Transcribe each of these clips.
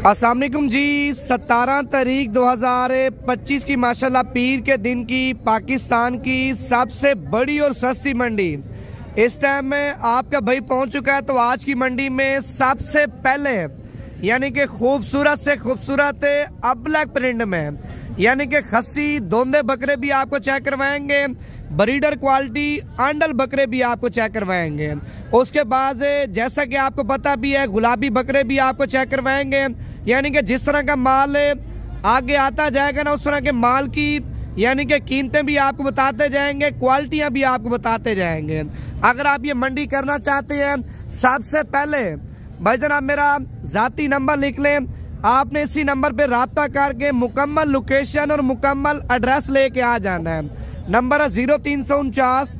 अस्सलाम वालेकुम जी। 17 तारीख 2025 की माशाल्लाह पीर के दिन की पाकिस्तान की सबसे बड़ी और सस्ती मंडी इस टाइम में आपका भाई पहुंच चुका है। तो आज की मंडी में सबसे पहले यानी कि खूबसूरत से खूबसूरत अब्लैक प्रिंट में यानी कि खस्सी दोंदे बकरे भी आपको चेक करवाएंगे, ब्रीडर क्वालिटी आंडल बकरे भी आपको चेक करवाएंगे। उसके बाद जैसा कि आपको पता भी है गुलाबी बकरे भी आपको चेक करवाएंगे। यानी कि जिस तरह का माल आगे आता जाएगा ना उस तरह के माल की यानी कि कीमतें भी आपको बताते जाएंगे, क्वालिटियां भी आपको बताते जाएंगे। अगर आप ये मंडी करना चाहते हैं सबसे पहले भाईजान आप मेरा जाती नंबर लिख लें। आपने इसी नंबर पे राब्ता करके मुकम्मल लोकेशन और मुकम्मल एड्रेस लेके आ जाना है। नंबर है 0349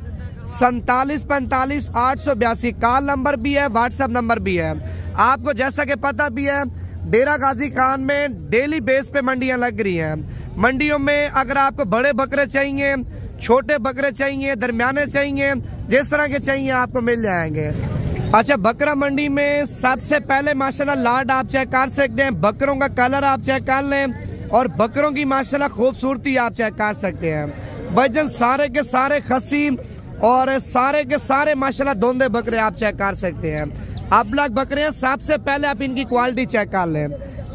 47 45 882। कॉल नंबर भी है, व्हाट्सएप नंबर भी है। आपको जैसा कि पता भी है डेरा गाजी खान में डेली बेस पे मंडियां लग रही हैं। मंडियों में अगर आपको बड़े बकरे चाहिए, छोटे बकरे चाहिए, दरमियाने चाहिए, जिस तरह के चाहिए आपको मिल जाएंगे। अच्छा, बकरा मंडी में सबसे पहले माशाल्लाह लाट आप चेक कर सकते हैं, बकरों का कलर आप चेक कर लें और बकरों की माशाल्लाह खूबसूरती आप चेक कर सकते हैं। भाईजान सारे के सारे खस्सी और सारे के सारे माशाल्लाह दोंदे बकरे आप चेक कर सकते हैं। अब्लैक बकरे हैं। सबसे पहले आप इनकी क्वालिटी चेक कर लें।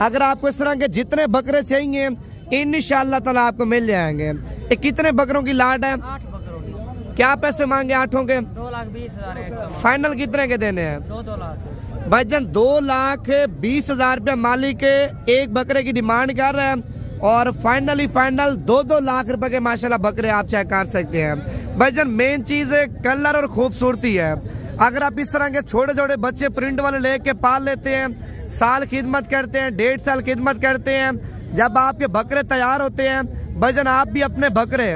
अगर आपको इस तरह के जितने बकरे चाहिए इंशाअल्लाह ताला आपको मिल जाएंगे। ये कितने बकरों की लाट है? 8 बकरों की। क्या पैसे मांगे आठों के? 2,20,000। फाइनल कितने के देने हैं? 2 लाख। भाईजान 2,20,000 रुपया मालिक एक बकरे की डिमांड कर रहे हैं और फाइनल 2 लाख रुपए के माशाल्लाह बकरे आप चेक कर सकते हैं। भाईजान मेन चीज कलर और खूबसूरती है। अगर आप इस तरह के छोटे छोटे बच्चे प्रिंट वाले लेके पाल लेते हैं, साल खिदमत करते हैं, 1.5 साल खिदमत करते हैं, जब आपके बकरे तैयार होते हैं भाईजान आप भी अपने बकरे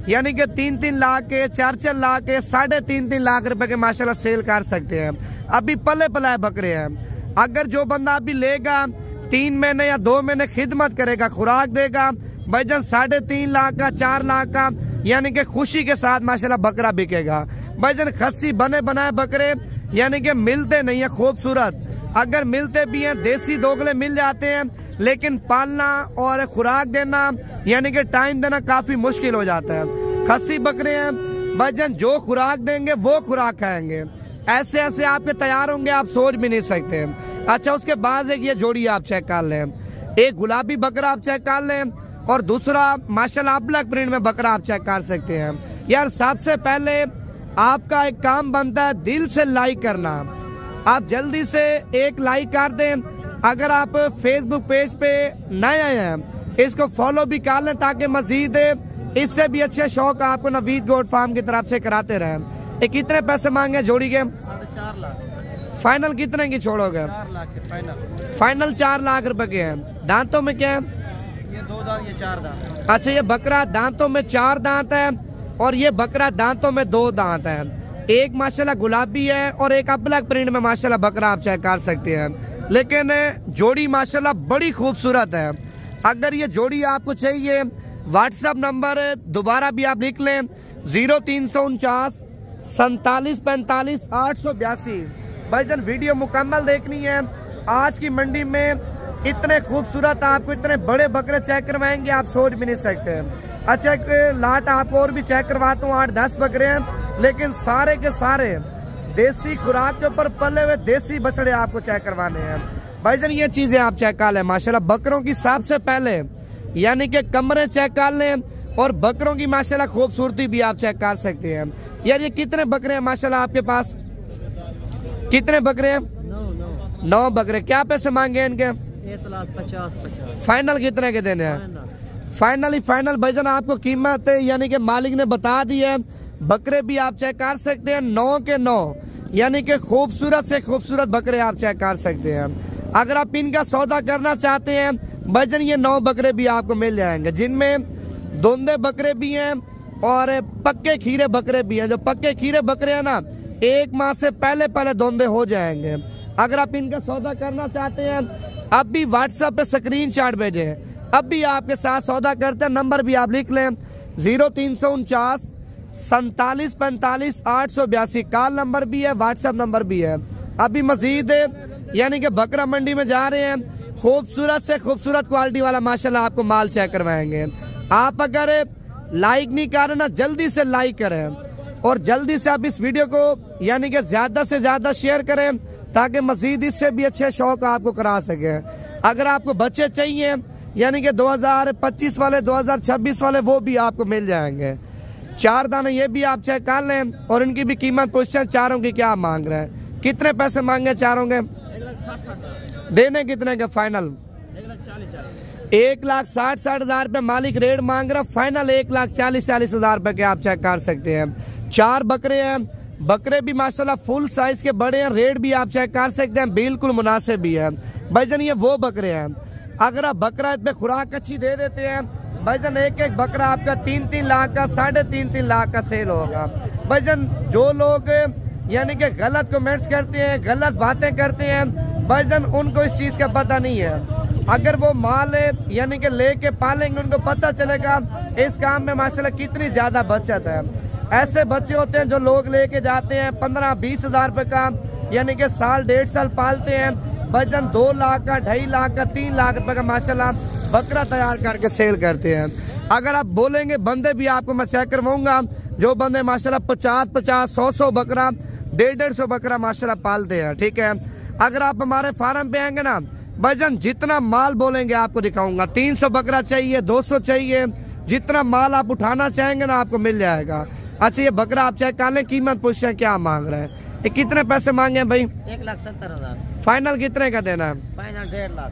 यानी कि 3-3 लाख के, 4-4 लाख के, 3.5 लाख रुपए के माशाल्लाह सेल कर सकते हैं। अभी पले पलाए बकरे हैं। अगर जो बंदा अभी लेगा 3 महीने या 2 महीने खिदमत करेगा, खुराक देगा भाईजान 3.5 लाख का, 4 लाख का यानी कि खुशी के साथ माशाल्लाह बकरा बिकेगा। भाईजान खस्सी बने बनाए बकरे यानी कि मिलते नहीं है खूबसूरत। अगर मिलते भी हैं देसी दोगले मिल जाते हैं, लेकिन पालना और खुराक देना यानी कि टाइम देना काफी मुश्किल हो जाता है। खस्सी बकरे हैं भाईजान, जो खुराक देंगे वो खुराक खाएंगे। ऐसे ऐसे आपके तैयार होंगे आप सोच भी नहीं सकते। अच्छा, उसके बाद एक ये जोड़ी आप चेक कर लें, एक गुलाबी बकरा आप चेक कर लें और दूसरा माशाल्लाह ब्लैक प्रिंट में बकरा आप चेक कर सकते हैं। यार सबसे पहले आपका एक काम बनता है दिल से लाइक करना। आप जल्दी से एक लाइक कर दें। अगर आप फेसबुक पेज पे नए आए हैं इसको फॉलो भी कर लें ताकि मजीद इससे भी अच्छे शौक आपको नवीद गोट फार्म की तरफ से कराते रहें। ये कितने पैसे मांगे जोड़ी के? 4 लाख। फाइनल कितने की छोड़ोगे? 4 लाख के फाइनल। फाइनल 4 लाख रुपए के हैं। दांतों में क्या है? ये 2 दांत, ये 4 दांत। अच्छा, ये बकरा दांतों में 4 दांत है और ये बकरा दांतों में 2 दांत है। एक माशाल्लाह गुलाबी है और एक ब्लैक प्रिंट में माशाल्लाह बकरा आप चेक कर सकते हैं। लेकिन जोड़ी माशाल्लाह बड़ी खूबसूरत है। अगर ये जोड़ी आपको चाहिए व्हाट्सएप नंबर दोबारा भी आप लिख लें 0349 47 45 882। भाईजान वीडियो मुकम्मल देखनी है। आज की मंडी में इतने खूबसूरत आपको इतने बड़े बकरे चेक करवाएंगे आप सोच भी नहीं सकते। अच्छा, एक लाट आपको और भी चेक करवाता हूँ। 8-10 बकरे हैं लेकिन सारे के सारे देसी खुराक के ऊपर पले हुए देसी बछड़े आपको चेक करवाने हैं। भाईजान ये चीजें आप चेक कर लें। माशाल्लाह बकरों की सबसे पहले यानी कि कमरे चेक कर लें और बकरों की माशाल्लाह खूबसूरती भी आप चेक कर सकते हैं। यार ये कितने बकरे हैं माशाल्लाह आपके पास? कितने बकरे हैं? 9 बकरे। क्या पैसे मांगे इनके? 1,50,000। फाइनल कितने के देने हैं? फाइनल भाईजान आपको कीमत यानी कि मालिक ने बता दी है। बकरे भी आप चेक कर सकते हैं 9 के 9 यानी कि खूबसूरत से खूबसूरत बकरे आप चेक कर सकते हैं। अगर आप इनका सौदा करना चाहते हैं भाईजान ये 9 बकरे भी आपको मिल जाएंगे, जिनमें दोंदे बकरे भी हैं और पक्के खीरे बकरे भी हैं। जो पक्के खीरे बकरे हैं ना 1 माह से पहले पहले दोंदे हो जाएंगे। अगर आप इनका सौदा करना चाहते हैं अब भी व्हाट्सएप पे स्क्रीनशॉट भेजें, अब भी आपके साथ सौदा करते हैं। नंबर भी आप लिख लें 0349 47 45 882। कॉल नंबर भी है, व्हाट्सएप नंबर भी है। अभी मजीद यानी कि बकरा मंडी में जा रहे हैं खूबसूरत से खूबसूरत क्वालिटी वाला माशाल्लाह आपको माल चेक करवाएंगे। आप अगर लाइक नहीं कर रहे ना, जल्दी से लाइक करें और जल्दी से आप इस वीडियो को यानी कि ज्यादा से ज्यादा शेयर करें ताकि मजीद इससे भी अच्छे शौक आपको करा सके। अगर आपको बच्चे चाहिए यानी कि 2025 वाले 2026 वाले वो भी आपको मिल जाएंगे। 4 दाने ये भी आप चेक कर लें और इनकी भी कीमत पूछते हैं चारों की क्या मांग रहे हैं, कितने पैसे मांगे चारों के, देने कितने के फाइनल? 1,60,60,000 रुपये मालिक रेट मांग रहा, फाइनल 1,40,40,000 रुपये के आप चेक कर सकते हैं। 4 बकरे हैं, बकरे भी माशाल्लाह फुल साइज के बड़े हैं, रेट भी आप चेक कर सकते हैं बिल्कुल मुनासिब भी है। भाईजान ये वो बकरे हैं, अगर आप बकरा इसमें खुराक अच्छी दे देते हैं भाईजान एक एक बकरा आपका 3-3 लाख का 3.5 लाख का सेल होगा। भाईजान जो लोग यानी कि गलत कमेंट्स करते हैं, गलत बातें करते हैं भाईजान, उनको इस चीज़ का पता नहीं है। अगर वो माल यानी कि लेके पालेंगे उनको पता चलेगा इस काम में माशाल्लाह कितनी ज़्यादा बचत है। ऐसे बच्चे होते हैं जो लोग लेके जाते हैं 15-20 हज़ार रुपये का यानी कि साल 1.5 साल पालते हैं भाईजान, 2 लाख का 2.5 लाख का 3 लाख रुपये का माशाल्लाह बकरा तैयार करके सेल करते हैं। अगर आप बोलेंगे बंदे भी आपको मैं चेक करवाऊंगा, जो बंदे माशाल्लाह 50-50 100-100 बकरा 150-150 बकरा माशाल्लाह पालते हैं। ठीक है, अगर आप हमारे फार्म पे आएंगे ना भाईजान, जितना माल बोलेंगे आपको दिखाऊंगा। 300 बकरा चाहिए, 200 चाहिए, जितना माल आप उठाना चाहेंगे ना आपको मिल जाएगा। अच्छा ये बकरा आप चेक कर लें, कीमत पूछे क्या मांग रहे हैं, ये कितने पैसे मांगे हैं भाई? 1,70,000। फाइनल कितने का देना है? फाइनल 1.5 लाख।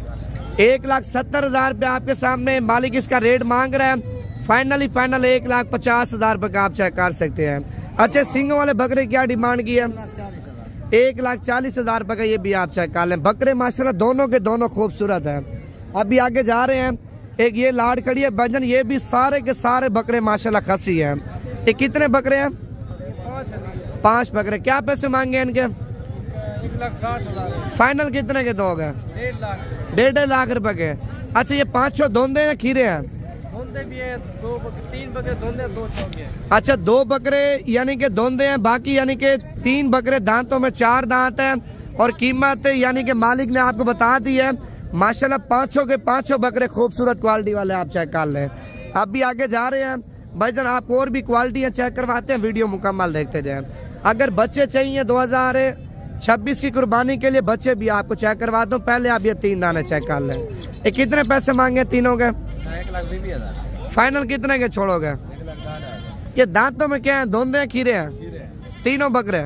1,70,000 रुपये आपके सामने मालिक इसका रेट मांग रहे हैं। फाइनल 1,50,000 रुपये का आप चेक कर सकते हैं। अच्छा सिंग वाले बकरे क्या डिमांड की है? 1,40,000 रुपये का ये भी आप चेक कर लें। बकरे माशाल्लाह दोनों के दोनों खूबसूरत हैं। अभी आगे जा रहे हैं, एक ये लाड़ खड़ी है भाईजान, ये भी सारे के सारे बकरे माशाल्लाह खसी हैं। ये कितने बकरे हैं? 5 बकरे। क्या पैसे मांगे इनके? 1,60,000। फाइनल कितने के दोगे? 1.5 लाख। 1.5 लाख रुपए के। अच्छा ये 500 धोंदे हैं खीरे हैं? धोंदे भी है, 3 बकरे धोंदे, 2 चौके। अच्छा 2 बकरे यानी कि धोंदे हैं, बाकी यानी कि 3 बकरे, दांतों में 4 दांत हैं और कीमत यानी कि मालिक ने आपको बता दी है माशाल्लाह 500 के 500 बकरे खूबसूरत क्वालिटी वाले आप चेक कर लें। अब भी आगे जा रहे हैं भाईजान, आपको और भी क्वालिटियाँ चेक करवाते हैं, वीडियो मुकम्मल देखते जाएं। अगर बच्चे चाहिए 2026 की कुर्बानी के लिए बच्चे भी आपको चेक करवा दूं, पहले आप ये 3 दाने चेक कर लें। ये कितने पैसे मांगे तीनों के? 1,20,000। फाइनल कितने के छोड़ोगे? 1,10,000। ये दांतों में क्या है, धोंदे हैं खीरे हैं? तीनों बकरे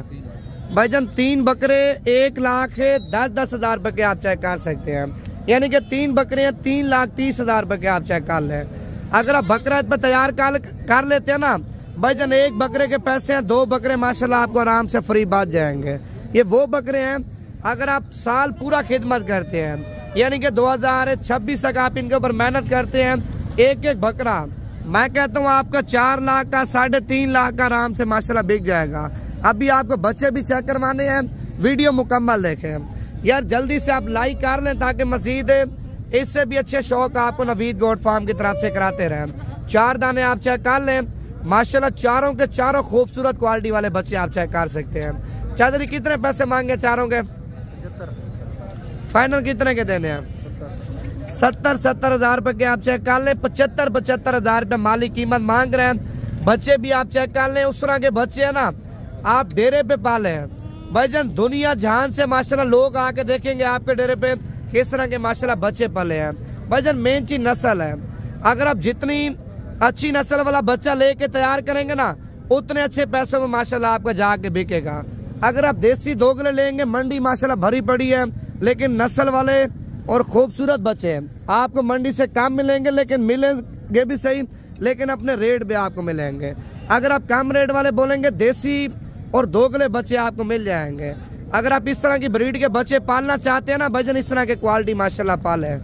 भाईजान, 3 बकरे 1,10,10,000 रुपए के आप चेक कर सकते हैं। यानी कि 3 बकरे हैं 3,30,000 रुपए के आप चेक कर लें। अगर आप बकरा पर तैयार कर लेते हैं ना भाईजान, 1 बकरे के पैसे हैं, 2 बकरे माशाल्लाह आपको आराम से फ्री बच जाएंगे। ये वो बकरे हैं अगर आप साल पूरा खिदमत करते हैं यानी कि 2026 तक आप इनके ऊपर मेहनत करते हैं, एक एक बकरा मैं कहता हूँ आपका 4 लाख का 3.5 लाख का आराम से माशाल्लाह बिक जाएगा। अभी आपको बच्चे भी चेक करवाने हैं, वीडियो मुकम्मल देखें यार, जल्दी से आप लाइक कर लें ताकि मजीद इससे भी अच्छे शौक आपको नवीद गोट फार्म की तरफ से कराते रहें। 4 दाने आप चेक कर लें माशाल्लाह, चारों के चारों खूबसूरत क्वालिटी वाले बच्चे आप चेक कर सकते हैं। चौधरी कितने पैसे मांगे चारों के? 75। फाइनल कितने के देने हैं? 70,000 रुपए के आप चेक कर लें। 75,000 रुपए मालिक कीमत मांग रहे हैं। बच्चे भी आप चेक कर लें, उस तरह के बच्चे है ना आप डेरे पे पाले हैं भाईजान, दुनिया जहान से माशाल्लाह लोग आके देखेंगे आपके डेरे पे किस तरह के माशाल्लाह बच्चे पले हैं भाईजान। मेन चीज नस्ल है, अगर आप जितनी अच्छी नस्ल वाला बच्चा लेके तैयार करेंगे ना उतने अच्छे पैसों में माशाल्लाह आपका जाके बिकेगा। अगर आप देसी दोगले लेंगे, मंडी माशाल्लाह भरी पड़ी है, लेकिन नस्ल वाले और खूबसूरत बच्चे हैं आपको मंडी से कम मिलेंगे, लेकिन मिलेंगे भी सही, लेकिन अपने रेट भी आपको मिलेंगे। अगर आप कम रेट वाले बोलेंगे, देसी और दोगले बच्चे आपको मिल जाएंगे। अगर आप इस तरह की ब्रीड के बच्चे पालना चाहते हैं ना भाईजान, इस तरह के क्वालिटी माशाल्लाह पाले।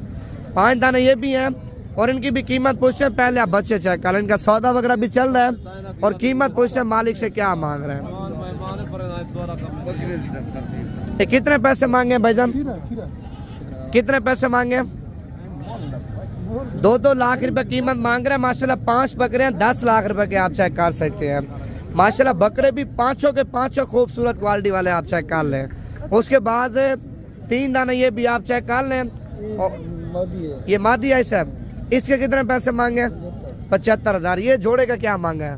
5 दाने ये भी हैं और इनकी भी कीमत पूछे, पहले आप बच्चे चेक कर, इनका सौदा वगैरह भी चल रहा है और कीमत पूछे मालिक से क्या मांग रहे हैं। ये कितने पैसे मांगे भाईजान? कितने पैसे मांगे? 2-2 लाख रुपए कीमत मांग रहे हैं माशाल्लाह। 5 बकरे हैं 10 लाख रुपए के आप चेक कर सकते हैं माशाल्लाह। बकरे भी 500 के 500 खूबसूरत क्वालिटी वाले आप चेक कर लें। उसके बाद 3 दाने ये भी आप चेक कर लें ये मादी है साहब। इसके कितने पैसे मांगे? 75,000। ये जोड़े का क्या मांगा है?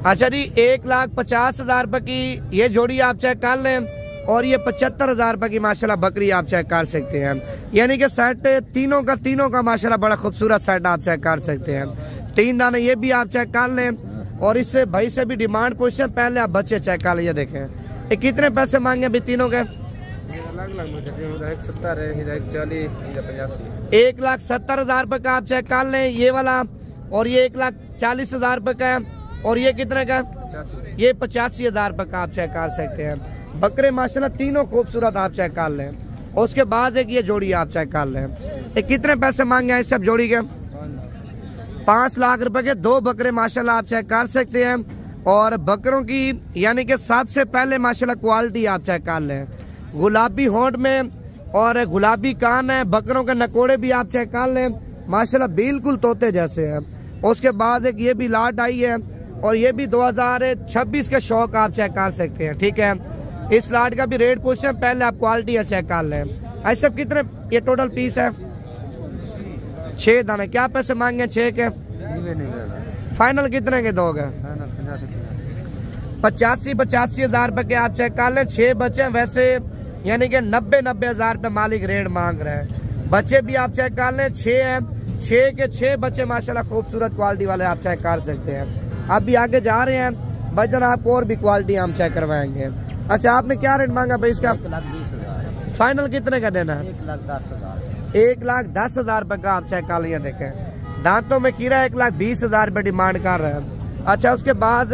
अच्छा जी, 1,50,000 रुपए की ये जोड़ी आप चेक कर लें, और ये 75,000 रुपए की माशाल्लाह बकरी आप चेक कर सकते हैं। यानी कि सेट तीनों का माशाल्लाह बड़ा खूबसूरत सेट आप चेक कर सकते हैं। 3 दाने ये भी आप चेक कर लें, और इससे भाई से भी डिमांड पूछे, पहले आप बच्चे चेक कर लीजिए। देखें ये कितने पैसे मांगे अभी तीनों के? 1,70,000 रुपए का आप चेक कर लें ये वाला, और ये 1,40,000 रुपए का है, और ये कितने का? ये 85,000 रुपए का आप चेक कर सकते हैं। बकरे माशाल्लाह तीनों खूबसूरत आप चेक कर लें। और उसके बाद एक ये जोड़ी आप चेक कर लें। ये कितने पैसे मांगे हैं इस सब जोड़ी के? 5 लाख रुपए के 2 बकरे माशाल्लाह आप चेक कर सकते हैं। और बकरों की यानी कि सबसे पहले माशाल्लाह क्वालिटी आप चेक कर लें। गुलाबी होंठ में और गुलाबी कान है। बकरों के नकोड़े भी आप चेक कर लें, माशाल्लाह बिल्कुल तोते जैसे हैं। उसके बाद एक ये भी लाट आई है, और ये भी 2026 के शौक आप चेक कर सकते हैं। ठीक है, इस लाट का भी रेट पूछे, पहले आप क्वालिटी चेक कर लें। ऐसे कितने ये टोटल पीस है? 6 दाने। क्या पैसे मांगे 6 के? फाइनल कितने के दोगे? 85,000 रुपए के आप चेक कर लें। 6 बच्चे वैसे यानी कि 90,000 रुपए मालिक रेट मांग रहे हैं। बच्चे भी आप चेक कर लें, 6 हैं। 6 के 6 बच्चे माशाल्लाह खूबसूरत क्वालिटी वाले आप चेक कर सकते हैं। आप भी आगे जा रहे हैं भजन, आपको और भी क्वालिटी हम चेक करवाएंगे। अच्छा, आपने क्या रेट मांगा भाई इसका? 1,20,000। फाइनल कितने का देना है? 1,10,000। 1,10,000 रुपए का आप चेक कर लिया। देखें दांतों में खीरा 1,20,000 रुपए डिमांड कर रहे हैं। अच्छा, उसके बाद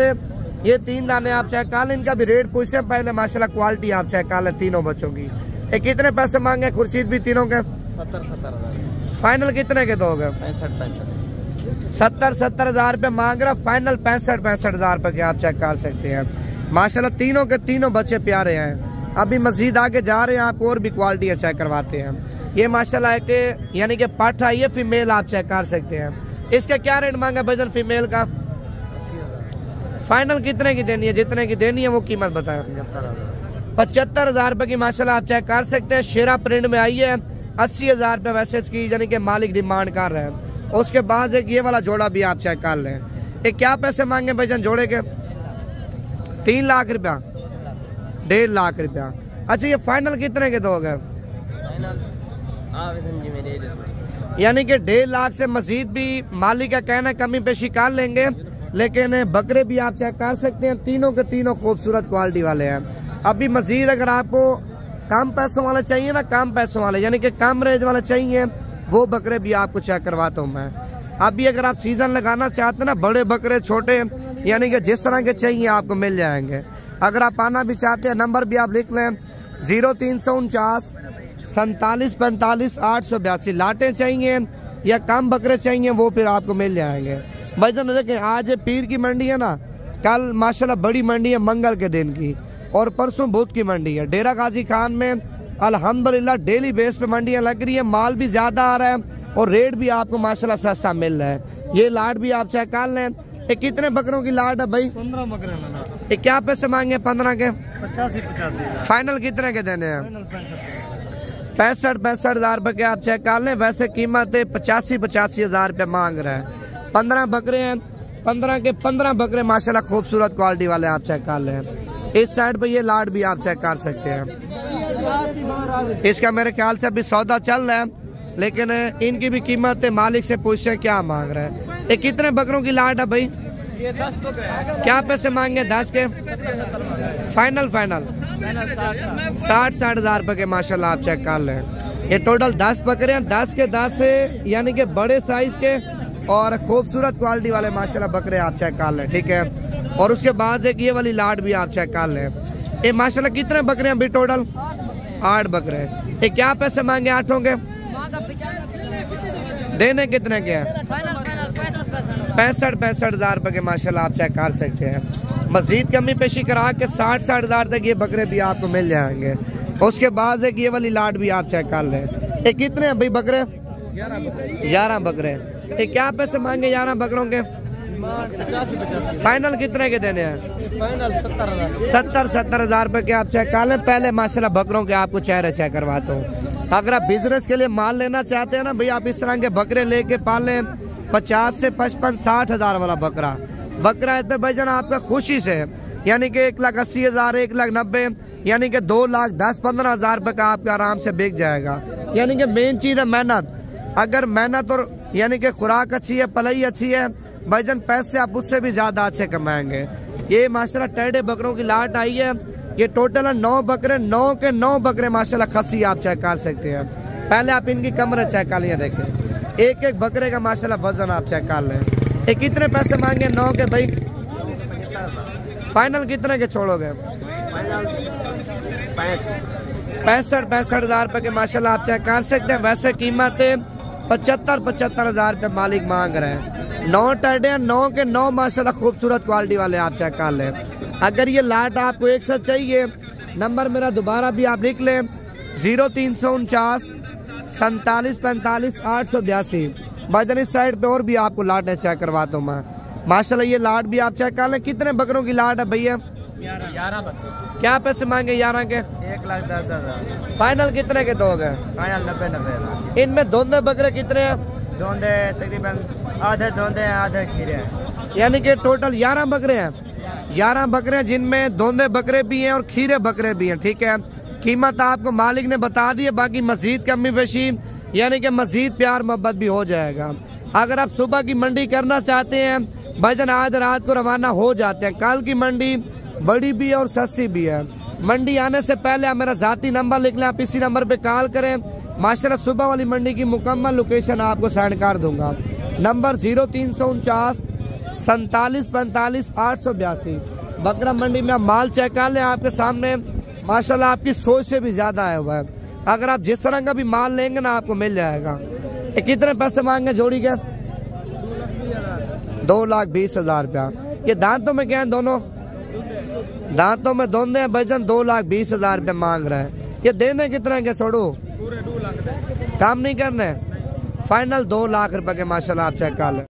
ये 3 दाने आप चेक कर लें, इनका भी रेट पूछे, पहले माशाल्लाह क्वालिटी आप चेक कर लें तीनों बच्चों की। ये कितने पैसे मांगे खुर्शीद भी तीनों के? 70,000। फाइनल कितने के दोगे? 70,000 रुपए मांग रहा। फाइनल 65,000 रुपए के आप चेक कर सकते हैं। माशाल्लाह तीनों के तीनों बच्चे प्यारे हैं। अभी मजीद आगे जा रहे हैं, आपको और भी क्वालिटी चेक करवाते हैं। ये माशाल्लाह एक यानी कि पाठा, ये फीमेल आप चेक कर सकते हैं। इसका क्या रेट मांगा भजन फीमेल का? फाइनल कितने की देनी है? जितने की देनी है वो कीमत बताएं। 75,000 रुपए की माशाल्लाह आप चेक कर सकते हैं। शेरा प्रिंट में आई है। 80,000 रुपए वैसे इसकी यानी कि मालिक डिमांड कर रहे हैं। उसके बाद एक ये वाला जोड़ा भी आप चेक कर लें। ये क्या पैसे मांगे भजन जोड़े के? 3 लाख रुपया, 1.5 लाख रुपया। अच्छा, ये फाइनल कितने के दोगे? यानी कि 1.5 लाख से मजीद भी मालिक का कहना कमी पेशी कर लेंगे, लेकिन बकरे भी आप चेक कर सकते हैं। तीनों के तीनों खूबसूरत क्वालिटी वाले हैं। अभी मजीद अगर आपको कम पैसों वाले चाहिए ना, कम पैसों वाले यानी कि कम रेंज वाले चाहिए, वो बकरे भी आपको चेक करवाता हूँ मैं। अभी अगर आप सीजन लगाना चाहते हैं ना, बड़े बकरे छोटे यानी कि जिस तरह के चाहिए आपको मिल जाएंगे। अगर आप आना भी चाहते हैं, नंबर भी आप लिख लें 0349 47 45 882। लाटें चाहिए या कम बकरे चाहिए, वो फिर आपको मिल जाएंगे। भाई देखें, आज पीर की मंडी है ना, कल माशाल्लाह बड़ी मंडी है मंगल के दिन की, और परसों बुध की मंडी है। डेरा गाजी खान में अल्हम्दुलिल्लाह डेली बेस पे मंडियां लग रही है। माल भी ज्यादा आ रहा है और रेट भी आपको माशाल्लाह सस्ता मिल रहा है। ये लाट भी आप चेक कर लें। ये कितने बकरों की लाट है भाई? 15 बकरे। ये क्या पैसे मांगे? 15 के? 85,000। फाइनल कितने के देने हैं? 65,000 रुपए के आप चेक कर लें। वैसे कीमत 85,000 रुपए मांग रहे हैं। 15 बकरे हैं। 15 के 15 बकरे माशाल्लाह खूबसूरत क्वालिटी वाले आप चेक कर लें। इस साइड पे ये लाट भी आप चेक कर सकते हैं। इसका मेरे ख्याल से अभी सौदा चल रहा है, लेकिन इनकी भी कीमत मालिक से पूछे क्या मांग रहे हैं। ये कितने बकरों की लाट है भाई? ये 10 बकरे। क्या पैसे मांगे? 10 के? फाइनल 60,000 रुपए के माशाल्लाह आप चेक कर लें। ये टोटल 10 बकरे हैं। 10 के 10 यानी कि बड़े साइज के और खूबसूरत क्वालिटी वाले माशाल्लाह बकरे आप चेक कर लें। ठीक है, और उसके बाद एक ये वाली लाट भी आप चेक कर लें। ये माशाल्लाह कितने बकरे हैं अभी टोटल? 8 बकरे। ये क्या पैसे मांगे 8 के? देने कितने के हैं? 65,000 रुपए के माशाल्लाह आप चेक कर सकते हैं। मजीद कमी पेशी करा के 60,000 तक ये बकरे भी आपको मिल जाएंगे। उसके बाद एक ये वाली लाट भी आप चेक कर लें। ये कितने हैं भाई बकरे? 11 बकरे। ये क्या पैसे मांगे 11 बकरों के? 85 फाइनल कितने के देने हैं? फाइनल 70 हजार रुपए के आप चेक कर लें। पहले माशाल्लाह बकरों के आपको चेहरे चेक करवाता हूँ। अगर आप बिजनेस के लिए माल लेना चाहते हैं ना भाई, आप इस तरह के बकरे लेके पाल लें। 50 से 55 60 हजार वाला बकरा इस पे भाईजान आपका खुशी से, यानी कि 1,80,000 1,90,000, यानी कि 2,10,15 हजार रुपए का आपका आराम से बिक जाएगा। यानी कि मेन चीज है मेहनत। अगर मेहनत और यानी कि खुराक अच्छी है, पलाई अच्छी है भाईजान, पैसे आप उससे भी ज्यादा अच्छे कमाएंगे। ये माशाल्लाह टेढ़े बकरों की लाट आई है। ये टोटल है 9 बकरे, 9 के 9 बकरे माशाल्लाह खस्सी आप चेक कर सकते हैं। पहले आप इनकी कमर चेक कर लिया, देखें एक एक बकरे का माशाल्लाह वजन आप चेक कर लें। ये कितने पैसे मांगे 9 के भाई? फाइनल कितने के छोड़ोगे? 65 हजार रुपए के माशाल्लाह आप चेक कर सकते हैं। वैसे कीमत 75 हजार रुपए मालिक मांग रहे हैं। 9 टेढ़े हैं, 9 के 9 माशाल्लाह खूबसूरत क्वालिटी वाले आप चेक कर लें। अगर ये लाट आपको एक साथ चाहिए, नंबर मेरा दोबारा भी आप लिख लें 0349 47 45 882। भाईजान इस साइड पे और भी आपको लाट है, चेक करवाता हूँ मैं। माशाल्लाह ये लाट भी आप चेक कर लें। कितने बकरों की लाट है भैया? 11 बकरे। क्या पैसे मांगे 11 के? 1,10,000। फाइनल कितने के दोगे? फाइनल 90 इनमें दोनों बकरे कितने हैं? धोंदे तकरीबन आधे धोंदे हैं, आधे खीरे हैं। यानी कि टोटल 11 बकरे हैं। 11 बकरे हैं जिनमें दोंदे बकरे भी हैं और खीरे बकरे भी हैं। ठीक है, कीमत आपको मालिक ने बता दी है। बाकी मजीद कमी पेशी यानी कि मजीद प्यार मोहब्बत भी हो जाएगा। अगर आप सुबह की मंडी करना चाहते हैं भाईजान, आज रात को रवाना हो जाते हैं। कल की मंडी बड़ी भी है और सस्ती भी है। मंडी आने से पहले आप मेरा जाती नंबर लिख लें, आप इसी नंबर पे कॉल करें। माशाल्लाह सुबह वाली मंडी की मुकम्मल लोकेशन आपको सेंड कर दूंगा। नंबर 0349 47 45 882। बकरा मंडी में आप माल चेक कर लें, आपके सामने माशाल्लाह आपकी सोच से भी ज्यादा आया हुआ है। अगर आप जिस तरह का भी माल लेंगे ना आपको मिल जाएगा। ये कितने पैसे मांगे जोड़ी के? 2,20,000 रुपया। ये दांतों में क्या है? दोनों दांतों में दोंदे हैं भाईजान। 2,20,000 रुपया मांग रहे हैं। ये देने कितने के? छोड़ो काम नहीं करने। फाइनल 2 लाख रुपए के माशाल्लाह आप चेक कर लें।